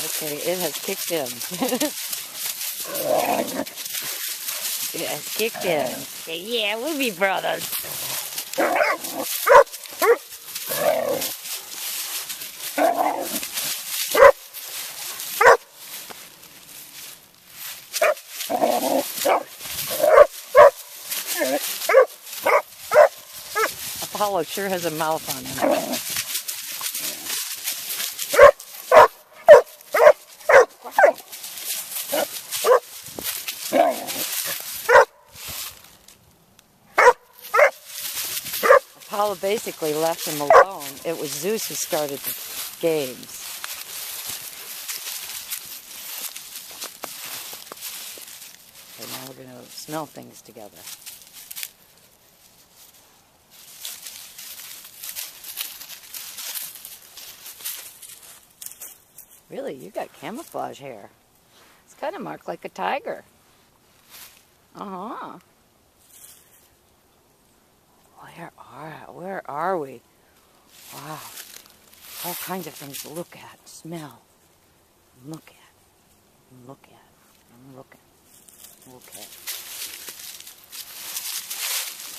Okay, it has kicked in. It has kicked in. Yeah, we'll be brothers. Apollo sure has a mouth on him. Apollo basically left him alone. It was Zeus who started the games. Okay, now we're going to smell things together. Really, you got camouflage hair. It's kind of marked like a tiger. Uh-huh. Where are we? Wow. All kinds of things to look at, smell, look at, look at, look at. Okay.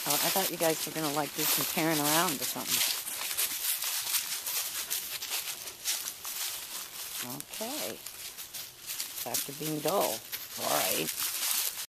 Oh, I thought you guys were going to like do some tearing around or something. Okay. Back to being dull. All right.